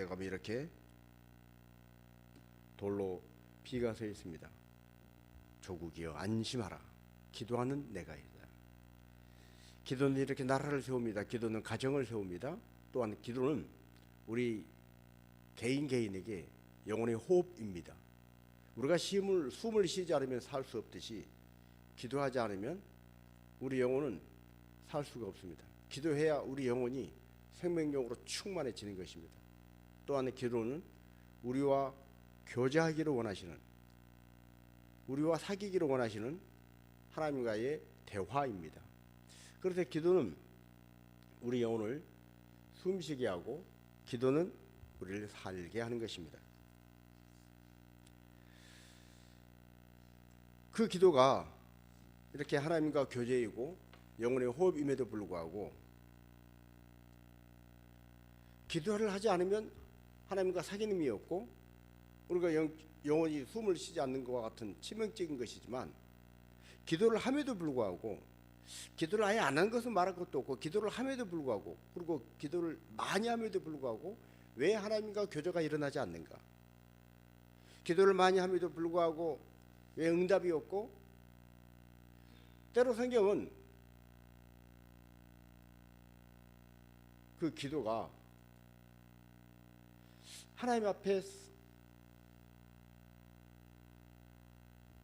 저녁에 가면 이렇게 돌로 비가 서 있습니다. 조국이여 안심하라. 기도하는 내가 있다. 기도는 이렇게 나라를 세웁니다. 기도는 가정을 세웁니다. 또한 기도는 우리 개인에게 영혼의 호흡입니다. 우리가 숨을 쉬지 않으면 살 수 없듯이 기도하지 않으면 우리 영혼은 살 수가 없습니다. 기도해야 우리 영혼이 생명력으로 충만해지는 것입니다. 또한 기도는 우리와 교제하기를 원하시는, 우리와 사귀기를 원하시는 하나님과의 대화입니다. 그래서 기도는 우리 영혼을 숨쉬게 하고 기도는 우리를 살게 하는 것입니다. 그 기도가 이렇게 하나님과 교제이고 영혼의 호흡임에도 불구하고 기도를 하지 않으면 하나님과 사귐이 없고 우리가 영원히 숨을 쉬지 않는 것과 같은 치명적인 것이지만, 기도를 함에도 불구하고, 기도를 아예 안 한 것은 말할 것도 없고, 기도를 함에도 불구하고, 그리고 기도를 많이 함에도 불구하고 왜 하나님과 교제가 일어나지 않는가? 기도를 많이 함에도 불구하고 왜 응답이 없고, 때로 성경은 그 기도가 하나님 앞에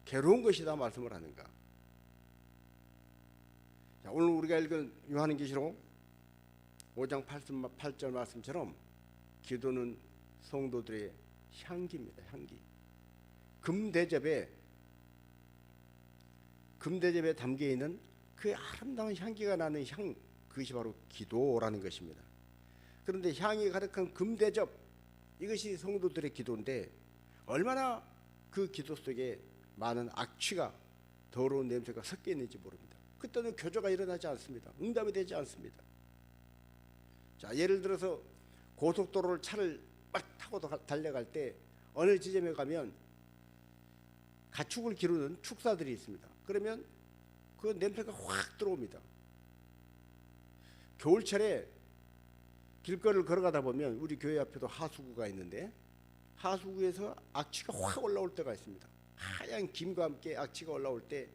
괴로운 것이다 말씀을 하는가? 자, 오늘 우리가 읽은 요한계시록 5장 8절 말씀처럼 기도는 성도들의 향기입니다. 향기. 금대접에 담겨 있는 그 아름다운 향기가 나는 향, 그것이 바로 기도라는 것입니다. 그런데 향이 가득한 금대접, 이것이 성도들의 기도인데 얼마나 그 기도 속에 많은 악취가, 더러운 냄새가 섞여 있는지 모릅니다. 그때는 교제가 일어나지 않습니다. 응답이 되지 않습니다. 자, 예를 들어서 고속도로를 차를 막 타고 달려갈 때 어느 지점에 가면 가축을 기르는 축사들이 있습니다. 그러면 그 냄새가 확 들어옵니다. 겨울철에 길거리를 걸어가다 보면 우리 교회 앞에도 하수구가 있는데 하수구에서 악취가 확 올라올 때가 있습니다. 하얀 김과 함께 악취가 올라올 때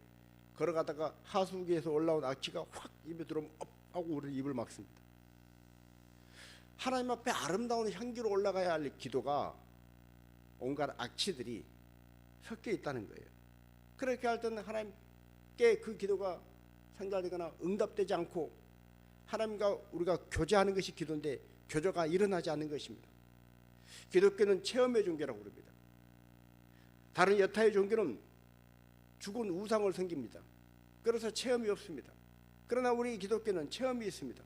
걸어가다가 하수구에서 올라온 악취가 확 입에 들어오면 업 하고 우리 입을 막습니다. 하나님 앞에 아름다운 향기로 올라가야 할 기도가 온갖 악취들이 섞여 있다는 거예요. 그렇게 할 때는 하나님께 그 기도가 상달되거나 응답되지 않고 하나님과 우리가 교제하는 것이 기도인데 교제가 일어나지 않는 것입니다. 기독교는 체험의 종교라고 그럽니다. 다른 여타의 종교는 죽은 우상을 섬깁니다. 그래서 체험이 없습니다. 그러나 우리 기독교는 체험이 있습니다.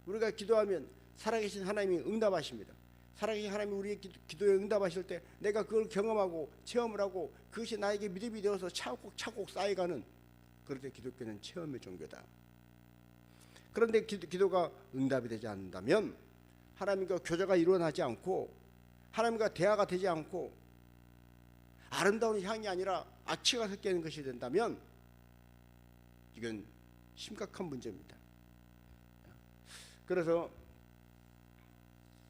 우리가 기도하면 살아계신 하나님이 응답하십니다. 살아계신 하나님이 우리의 기도에 응답하실 때 내가 그걸 경험하고 체험을 하고 그것이 나에게 믿음이 되어서 차곡차곡 쌓여가는, 그런데 기독교는 체험의 종교다. 그런데 기도가 응답이 되지 않는다면, 하나님과 교제가 일어나지 않고 하나님과 대화가 되지 않고 아름다운 향이 아니라 악취가 섞여 있는 것이 된다면 이건 심각한 문제입니다. 그래서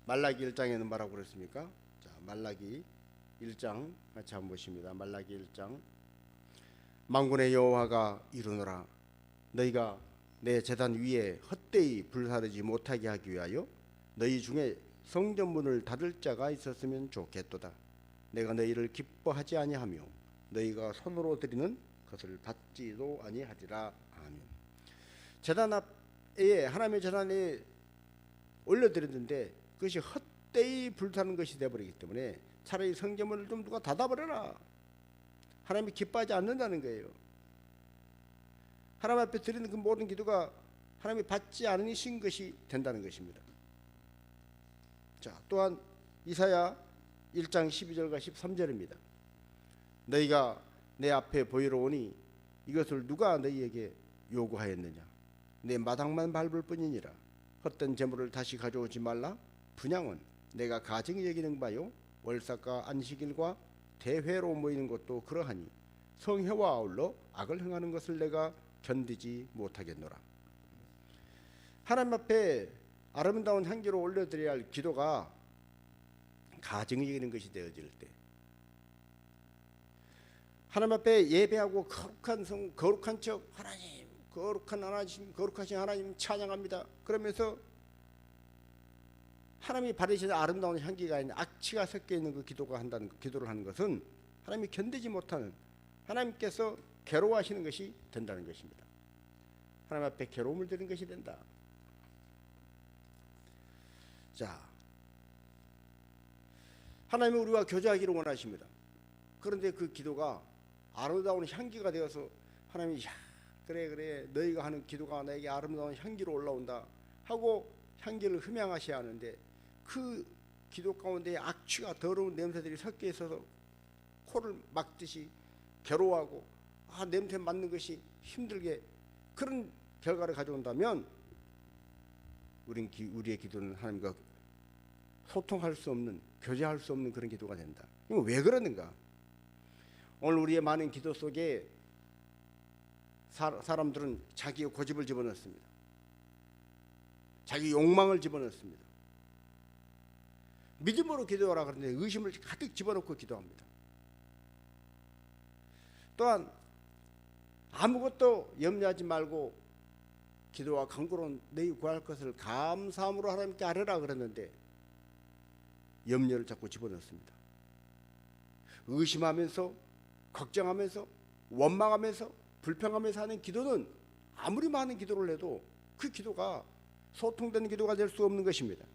말라기 1장에는 뭐라고 그랬습니까? 자, 말라기 1장 같이 한번 보십니다. 말라기 1장. 만군의 여호와가 이르노라, 너희가 내 제단 위에 헛되이 불사르지 못하게 하기 위하여 너희 중에 성전문을 닫을 자가 있었으면 좋겠도다. 내가 너희를 기뻐하지 아니하며 너희가 손으로 드리는 것을 받지도 아니하리라. 아멘. 제단 앞에, 하나님의 제단에 올려드렸는데 그것이 헛되이 불타는 것이 되어버리기 때문에 차라리 성전문을 좀 누가 닫아버려라. 하나님이 기뻐하지 않는다는 거예요. 하나님 앞에 드리는 그 모든 기도가 하나님이 받지 않으신 것이 된다는 것입니다. 자, 또한 이사야 1장 12절과 13절입니다. 너희가 내 앞에 보이러 오니 이것을 누가 너희에게 요구하였느냐? 내 마당만 밟을 뿐이니라. 헛된 재물을 다시 가져오지 말라. 분향은 내가 가증히 여기는 바요, 월삭과 안식일과 대회로 모이는 것도 그러하니 성회와 아울러 악을 행하는 것을 내가 견디지 못하겠노라. 하나님 앞에 아름다운 향기로 올려드려야 할 기도가 가정이 이기는 것이 되어질 때, 하나님 앞에 예배하고 거룩한 성, 거룩한 척, 하나님, 거룩한 하나님, 거룩하신 하나님 찬양합니다. 그러면서 하나님이 바르시는 아름다운 향기가 있는 악취가 섞여 있는 그 기도를 하는 것은 하나님이 견디지 못하는, 하나님께서 괴로워하시는 것이 된다는 것입니다. 하나님 앞에 괴로움을 드리는 것이 된다. 자, 하나님은 우리와 교제하기를 원하십니다. 그런데 그 기도가 아름다운 향기가 되어서 하나님이 야, 그래 너희가 하는 기도가 나에게 아름다운 향기로 올라온다 하고 향기를 흠양하셔야 하는데, 그 기도 가운데 악취가 더러운 냄새들이 섞여 있어서 코를 막듯이 괴로워하고 냄새 맡는 것이 힘들게, 그런 결과를 가져온다면 우리의 기도는 하나님과 소통할 수 없는, 교제할 수 없는 그런 기도가 된다. 이거 왜 그러는가? 오늘 우리의 많은 기도 속에 사람들은 자기의 고집을 집어넣습니다. 자기 욕망을 집어넣습니다. 믿음으로 기도하라 그러는데 의심을 가득 집어넣고 기도합니다. 또한 아무것도 염려하지 말고 기도와 간구로 너희 구할 것을 감사함으로 하나님께 아뢰라 그랬는데 염려를 자꾸 집어넣습니다. 의심하면서, 걱정하면서, 원망하면서, 불평하면서 하는 기도는 아무리 많은 기도를 해도 그 기도가 소통되는 기도가 될 수 없는 것입니다.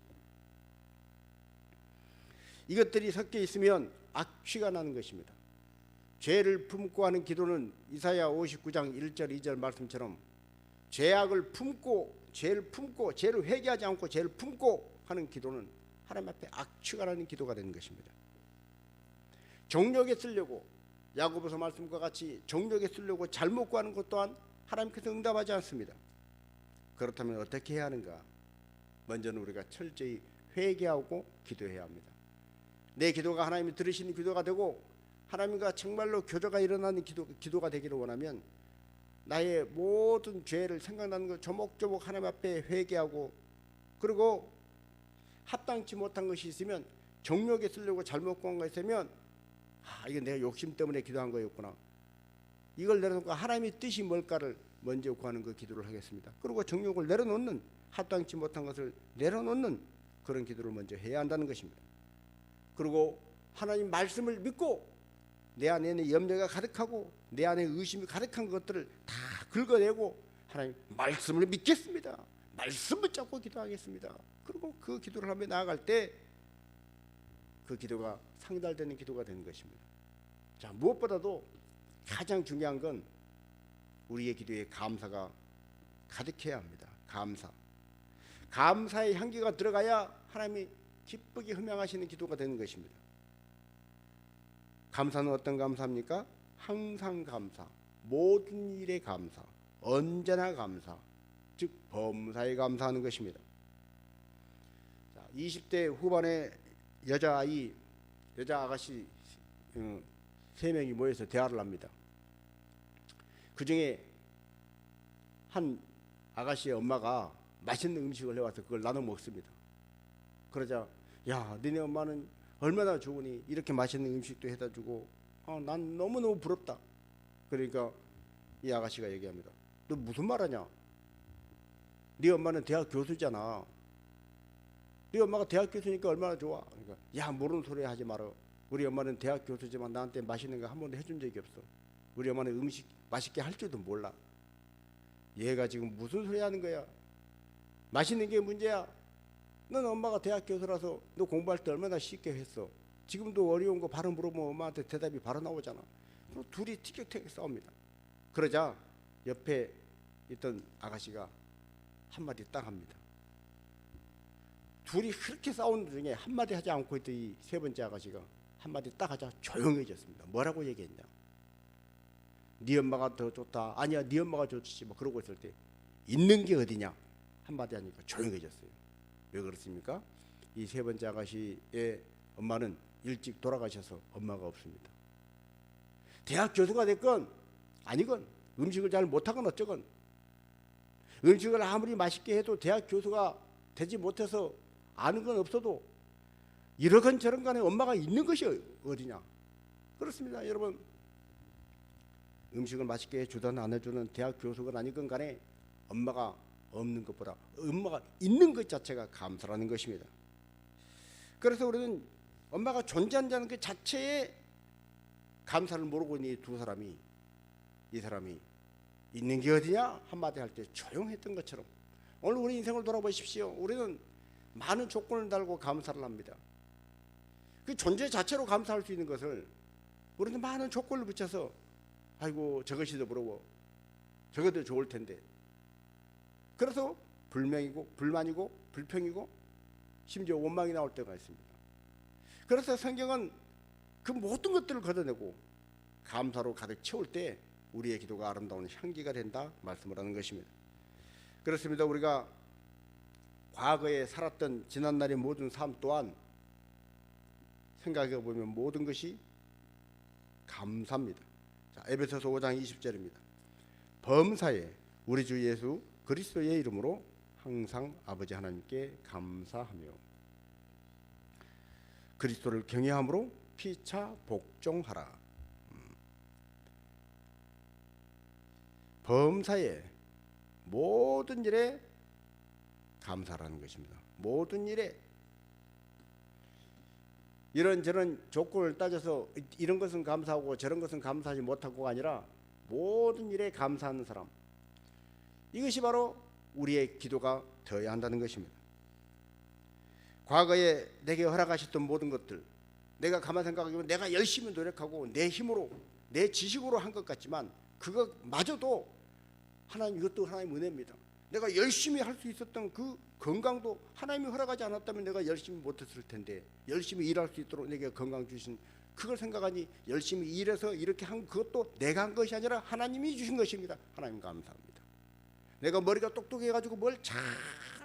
이것들이 섞여 있으면 악취가 나는 것입니다. 죄를 품고 하는 기도는 이사야 59장 1절 2절 말씀처럼 죄악을 품고, 죄를 회개하지 않고 죄를 품고 하는 기도는 하나님 앞에 악취가 나는 기도가 되는 것입니다. 정욕에 쓰려고, 야고보서 말씀과 같이 정욕에 쓰려고 잘못 구하는 것 또한 하나님께서 응답하지 않습니다. 그렇다면 어떻게 해야 하는가? 먼저는 우리가 철저히 회개하고 기도해야 합니다. 내 기도가 하나님이 들으시는 기도가 되고 하나님과 정말로 교제가 일어나는 기도가 되기를 원하면 나의 모든 죄를 생각나는 것 조목조목 하나님 앞에 회개하고, 그리고 합당치 못한 것이 있으면, 정욕에 쓰려고 잘못 구한 것이 있으면 이건 내가 욕심 때문에 기도한 거였구나, 이걸 내려놓고 하나님의 뜻이 뭘까를 먼저 구하는 그 기도를 하겠습니다. 그리고 정욕을 내려놓는, 합당치 못한 것을 내려놓는 그런 기도를 먼저 해야 한다는 것입니다. 그리고 하나님 말씀을 믿고 내 안에는 염려가 가득하고 내 안에 의심이 가득한 것들을 다 긁어내고 하나님 말씀을 믿겠습니다, 말씀을 잡고 기도하겠습니다. 그리고 그 기도를 하며 나아갈 때 그 기도가 상달되는 기도가 되는 것입니다. 자, 무엇보다도 가장 중요한 건 우리의 기도에 감사가 가득해야 합니다. 감사의 향기가 들어가야 하나님이 기쁘게 흠양하시는 기도가 되는 것입니다. 감사는 어떤 감사입니까? 항상 감사, 모든 일에 감사, 언제나 감사, 즉 범사에 감사하는 것입니다. 자, 20대 후반의 여자 아가씨 3명이 모여서 대화를 합니다. 그 중에 한 아가씨의 엄마가 맛있는 음식을 해와서 그걸 나눠 먹습니다. 그러자 야, 너네 엄마는 얼마나 좋으니 이렇게 맛있는 음식도 해다 주고, 난 너무너무 부럽다. 그러니까 이 아가씨가 얘기합니다. 너 무슨 말하냐? 네 엄마는 대학 교수잖아. 네 엄마가 대학 교수니까 얼마나 좋아. 그러니까 야, 모르는 소리 하지 마라. 우리 엄마는 대학 교수지만 나한테 맛있는 거 한 번도 해준 적이 없어. 우리 엄마는 음식 맛있게 할 줄도 몰라. 얘가 지금 무슨 소리 하는 거야? 맛있는 게 문제야? 넌 엄마가 대학 교수라서 너 공부할 때 얼마나 쉽게 했어. 지금도 어려운 거 바로 물어보면 엄마한테 대답이 바로 나오잖아. 그리고 둘이 티격태격 싸웁니다. 그러자 옆에 있던 아가씨가 한마디 딱 합니다. 둘이 그렇게 싸우는 중에 한마디 하지 않고 있던 이 세 번째 아가씨가 한마디 딱 하자 조용해졌습니다. 뭐라고 얘기했냐? 네 엄마가 더 좋다. 아니야, 네 엄마가 좋지. 뭐 그러고 있을 때 있는 게 어디냐? 한마디 하니까 조용해졌어요. 왜 그렇습니까? 이 세 번째 아가씨의 엄마는 일찍 돌아가셔서 엄마가 없습니다. 대학 교수가 됐건 아니건, 음식을 잘 못하건 어쩌건, 음식을 아무리 맛있게 해도 대학 교수가 되지 못해서 아는 건 없어도 이러건 저런 간에 엄마가 있는 것이 어디냐. 그렇습니다. 여러분, 음식을 맛있게 해주든 안 해주는 대학 교수건 아니건 간에 엄마가 없는 것보다 엄마가 있는 것 자체가 감사라는 것입니다. 그래서 우리는 엄마가 존재한다는 그 자체에 감사를 모르고 있는 이 사람이 있는 게 어디냐 한마디 할 때 조용했던 것처럼 오늘 우리 인생을 돌아보십시오. 우리는 많은 조건을 달고 감사를 합니다. 그 존재 자체로 감사할 수 있는 것을 우리는 많은 조건을 붙여서 아이고 저것이 더 부러워, 저것도 좋을 텐데, 그래서 불명이고 불만이고 불평이고 심지어 원망이 나올 때가 있습니다. 그래서 성경은 그 모든 것들을 걷어내고 감사로 가득 채울 때 우리의 기도가 아름다운 향기가 된다 말씀을 하는 것입니다. 그렇습니다. 우리가 과거에 살았던 지난날의 모든 삶 또한 생각해 보면 모든 것이 감사입니다. 자, 에베소서 5장 20절입니다. 범사에 우리 주 예수 그리스도의 이름으로 항상 아버지 하나님께 감사하며 그리스도를 경외함으로 피차 복종하라. 범사에 모든 일에 감사라는 것입니다. 모든 일에 이런저런 조건을 따져서 이런 것은 감사하고 저런 것은 감사하지 못하고가 아니라 모든 일에 감사하는 사람, 이것이 바로 우리의 기도가 되어야 한다는 것입니다. 과거에 내게 허락하셨던 모든 것들, 내가 가만 생각하면 내가 열심히 노력하고 내 힘으로 내 지식으로 한 것 같지만 그것마저도 하나님, 이것도 하나님의 은혜입니다. 내가 열심히 할 수 있었던 그 건강도 하나님이 허락하지 않았다면 내가 열심히 못했을 텐데, 열심히 일할 수 있도록 내게 건강 주신 그걸 생각하니 열심히 일해서 이렇게 한 그것도 내가 한 것이 아니라 하나님이 주신 것입니다. 하나님 감사합니다. 내가 머리가 똑똑해가지고 뭘 잘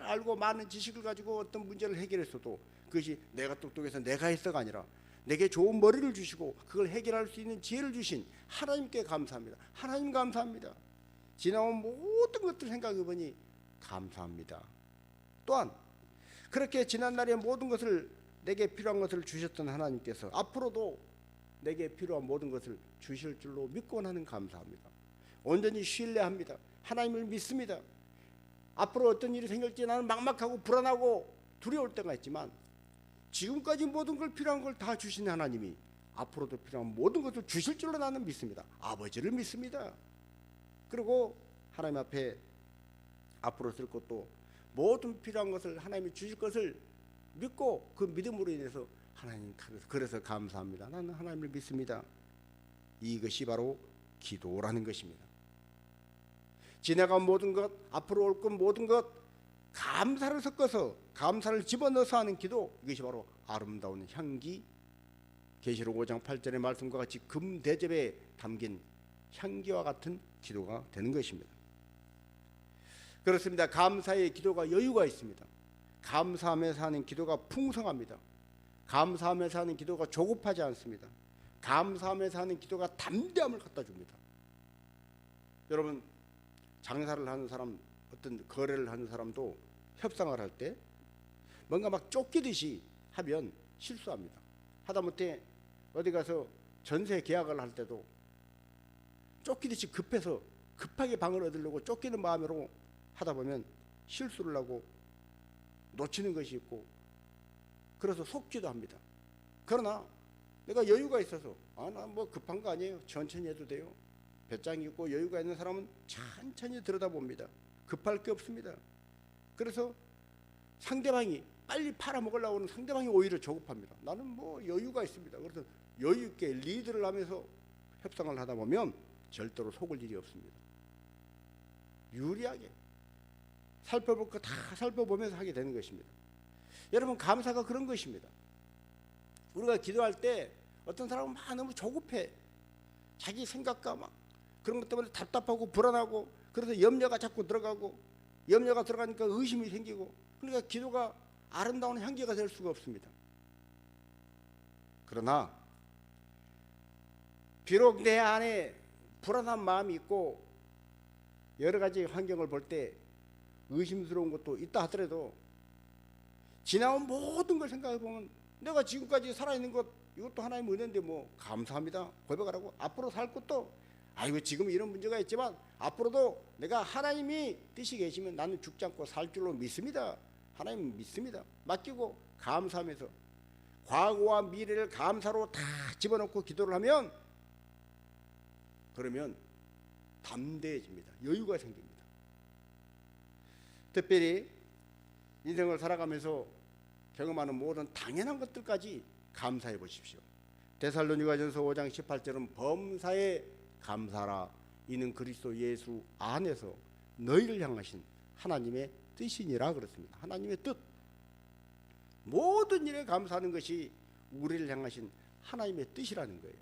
알고 많은 지식을 가지고 어떤 문제를 해결했어도 그것이 내가 똑똑해서 내가 했어가 아니라 내게 좋은 머리를 주시고 그걸 해결할 수 있는 지혜를 주신 하나님께 감사합니다. 하나님 감사합니다. 지나온 모든 것들 생각해 보니 감사합니다. 또한 그렇게 지난날의 모든 것을 내게 필요한 것을 주셨던 하나님께서 앞으로도 내게 필요한 모든 것을 주실 줄로 믿고 나는 감사합니다. 온전히 신뢰합니다. 하나님을 믿습니다. 앞으로 어떤 일이 생길지 나는 막막하고 불안하고 두려울 때가 있지만 지금까지 모든 걸 필요한 걸 다 주신 하나님이 앞으로도 필요한 모든 것을 주실 줄로 나는 믿습니다. 아버지를 믿습니다. 그리고 하나님 앞에 앞으로 쓸 것도 모든 필요한 것을 하나님이 주실 것을 믿고 그 믿음으로 인해서 하나님 그래서 감사합니다. 나는 하나님을 믿습니다. 이것이 바로 기도라는 것입니다. 지나간 모든 것, 앞으로 올 것 모든 것 감사를 섞어서 감사를 집어넣어서 하는 기도, 이것이 바로 아름다운 향기, 계시록 5장 8절의 말씀과 같이 금대접에 담긴 향기와 같은 기도가 되는 것입니다. 그렇습니다. 감사의 기도가 여유가 있습니다. 감사하면서 하는 기도가 풍성합니다. 감사하면서 하는 기도가 조급하지 않습니다. 감사하면서 하는 기도가 담대함을 갖다 줍니다. 여러분, 장사를 하는 사람, 어떤 거래를 하는 사람도 협상을 할 때 뭔가 막 쫓기듯이 하면 실수합니다. 하다못해 어디 가서 전세 계약을 할 때도 쫓기듯이 급해서 급하게 방을 얻으려고 쫓기는 마음으로 하다 보면 실수를 하고 놓치는 것이 있고 그래서 속기도 합니다. 그러나 내가 여유가 있어서 나 뭐 급한 거 아니에요. 천천히 해도 돼요. 배짱이 있고 여유가 있는 사람은 천천히 들여다봅니다. 급할 게 없습니다. 그래서 상대방이 빨리 팔아먹으려고 하는 상대방이 오히려 조급합니다. 나는 뭐 여유가 있습니다. 그래서 여유 있게 리드를 하면서 협상을 하다 보면 절대로 속을 일이 없습니다. 유리하게 살펴볼 거 다 살펴보면서 하게 되는 것입니다. 여러분, 감사가 그런 것입니다. 우리가 기도할 때 어떤 사람은 막 너무 조급해. 자기 생각과 막 그런 것 때문에 답답하고 불안하고 그래서 염려가 자꾸 들어가고 염려가 들어가니까 의심이 생기고 그러니까 기도가 아름다운 향기가 될 수가 없습니다. 그러나 비록 내 안에 불안한 마음이 있고 여러 가지 환경을 볼 때 의심스러운 것도 있다 하더라도 지나온 모든 걸 생각해 보면 내가 지금까지 살아있는 것 이것도 하나님 은혜인데 뭐 감사합니다 고백하라고. 앞으로 살 것도 아이고 지금 이런 문제가 있지만 앞으로도 내가 하나님이 뜻이 계시면 나는 죽지 않고 살 줄로 믿습니다. 하나님 믿습니다. 맡기고 감사하면서 과거와 미래를 감사로 다 집어넣고 기도를 하면 그러면 담대해집니다. 여유가 생깁니다. 특별히 인생을 살아가면서 경험하는 모든 당연한 것들까지 감사해 보십시오. 데살로니가전서 5장 18절은 범사에 감사라. 이는 그리스도 예수 안에서 너희를 향하신 하나님의 뜻이니라 그렇습니다. 하나님의 뜻. 모든 일에 감사하는 것이 우리를 향하신 하나님의 뜻이라는 거예요.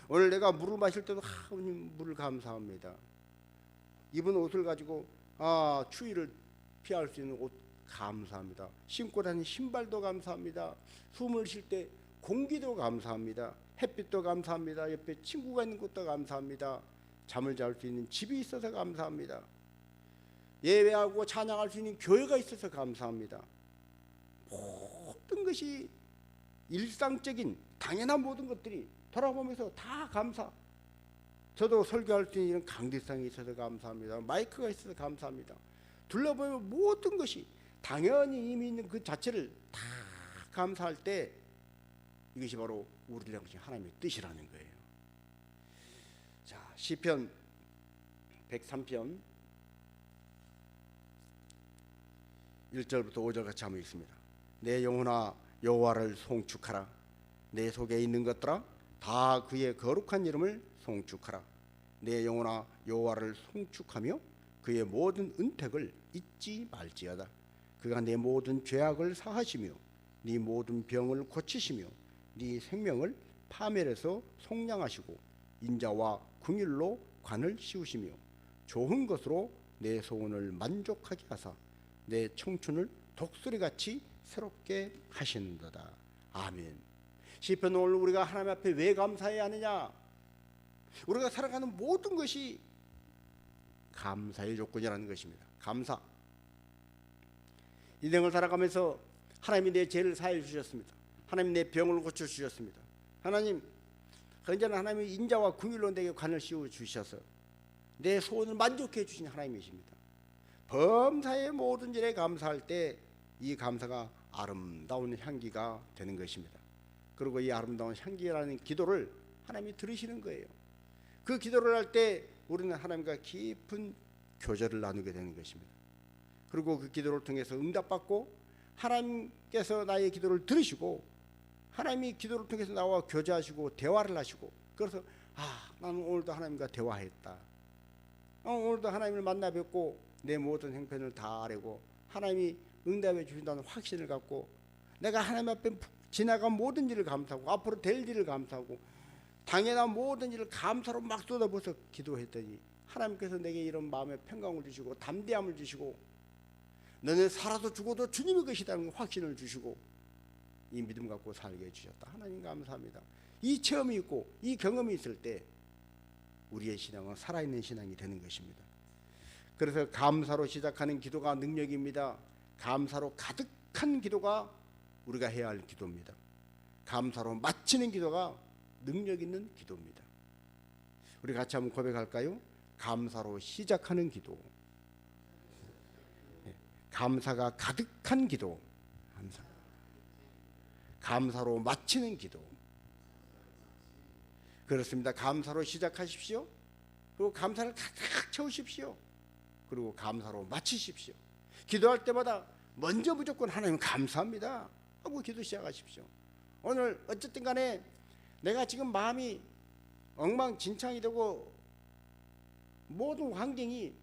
오늘 내가 물을 마실 때도 하나님 물을 감사합니다. 입은 옷을 가지고 추위를 피할 수 있는 옷 감사합니다. 신고 다니는 신발도 감사합니다. 숨을 쉴 때 공기도 감사합니다. 햇빛도 감사합니다. 옆에 친구가 있는 것도 감사합니다. 잠을 잘 수 있는 집이 있어서 감사합니다. 예배하고 찬양할 수 있는 교회가 있어서 감사합니다. 모든 것이 일상적인 당연한 모든 것들이 돌아보면서 다 감사. 저도 설교할 수 있는 이런 강대상이 있어서 감사합니다. 마이크가 있어서 감사합니다. 둘러보면 모든 것이 당연히 이미 있는 그 자체를 다 감사할 때 이것이 바로 우리를 향하신 하나님의 뜻이라는 거예요. 자, 시편 103편 1절부터 5절 같이 한번 읽습니다. 내 영혼아 여호와를 송축하라. 내 속에 있는 것들아 다 그의 거룩한 이름을 송축하라. 내 영혼아 여호와를 송축하며 그의 모든 은택을 잊지 말지어다. 그가 내 모든 죄악을 사하시며 네 모든 병을 고치시며 네 생명을 파멸에서 속량하시고 인자와 긍휼로 관을 씌우시며 좋은 것으로 내 소원을 만족하게 하사 내 청춘을 독수리같이 새롭게 하시는도다. 아멘. 시편 오늘 우리가 하나님 앞에 왜 감사해야 하느냐? 우리가 살아가는 모든 것이 감사의 조건이라는 것입니다. 감사. 인생을 살아가면서 하나님이 내 죄를 사해 주셨습니다. 하나님 내 병을 고쳐 주셨습니다. 하나님, 언제나 하나님이 인자와 긍휼로 내게 관을 씌워 주셔서 내 소원을 만족해 주신 하나님이십니다. 범사의 모든 일에 감사할 때 이 감사가 아름다운 향기가 되는 것입니다. 그리고 이 아름다운 향기라는 기도를 하나님이 들으시는 거예요. 그 기도를 할 때 우리는 하나님과 깊은 교제를 나누게 되는 것입니다. 그리고 그 기도를 통해서 응답받고 하나님께서 나의 기도를 들으시고 하나님이 기도를 통해서 나와 교제하시고 대화를 하시고 그래서 나는 오늘도 하나님과 대화했다. 오늘도 하나님을 만나 뵙고 내 모든 형편을 다 아뢰고 하나님이 응답해 주신다는 확신을 갖고 내가 하나님 앞에 지나간 모든 일을 감사하고 앞으로 될 일을 감사하고 당연한 모든 일을 감사로 막 쏟아부어서 기도했더니 하나님께서 내게 이런 마음의 평강을 주시고 담대함을 주시고 너는 살아도 죽어도 주님의 것이라는 확신을 주시고 이 믿음 갖고 살게 해주셨다. 하나님 감사합니다. 이 체험이 있고 이 경험이 있을 때 우리의 신앙은 살아있는 신앙이 되는 것입니다. 그래서 감사로 시작하는 기도가 능력입니다. 감사로 가득한 기도가 우리가 해야 할 기도입니다. 감사로 마치는 기도가 능력 있는 기도입니다. 우리 같이 한번 고백할까요? 감사로 시작하는 기도, 감사가 가득한 기도, 감사로 마치는 기도. 그렇습니다. 감사로 시작하십시오. 그리고 감사를 가득 채우십시오. 그리고 감사로 마치십시오. 기도할 때마다 먼저 무조건 하나님 감사합니다 하고 기도 시작하십시오. 오늘 어쨌든 간에 내가 지금 마음이 엉망진창이 되고 모든 환경이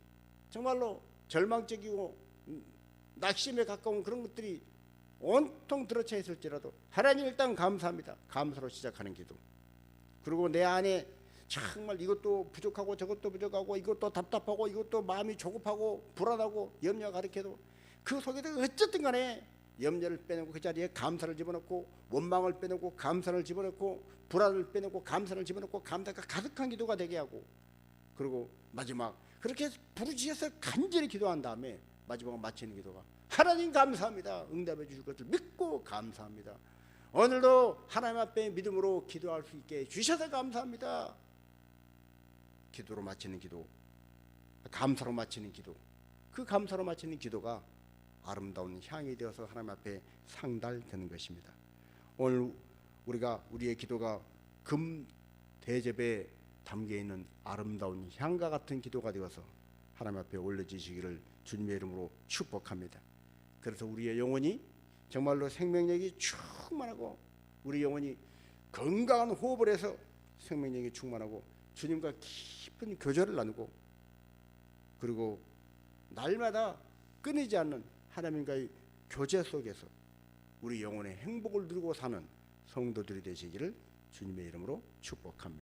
정말로 절망적이고 낙심에 가까운 그런 것들이 온통 들어차 있을지라도 하나님 일단 감사합니다. 감사로 시작하는 기도. 그리고 내 안에 정말 이것도 부족하고 저것도 부족하고 이것도 답답하고 이것도 마음이 조급하고 불안하고 염려가 가득해도 그 속에서 어쨌든 간에 염려를 빼내고 그 자리에 감사를 집어넣고 원망을 빼내고 감사를 집어넣고 불안을 빼내고 감사를 집어넣고 감사가 가득한 기도가 되게 하고 그리고 마지막 그렇게 부르짖어서 간절히 기도한 다음에 마지막으로 마치는 기도가 하나님 감사합니다. 응답해 주실 것을 믿고 감사합니다. 오늘도 하나님 앞에 믿음으로 기도할 수 있게 해주셔서 감사합니다. 기도로 마치는 기도, 감사로 마치는 기도, 그 감사로 마치는 기도가 아름다운 향이 되어서 하나님 앞에 상달되는 것입니다. 오늘 우리의 기도가 금 대접에 담겨있는 아름다운 향과 같은 기도가 되어서 하나님 앞에 올려지시기를 주님의 이름으로 축복합니다. 그래서 우리의 영혼이 정말로 생명력이 충만하고, 우리 영혼이 건강한 호흡을 해서 생명력이 충만하고 주님과 깊은 교제를 나누고, 그리고 날마다 끊이지 않는 하나님과의 교제 속에서 우리 영혼의 행복을 누리고 사는 성도들이 되시기를 주님의 이름으로 축복합니다.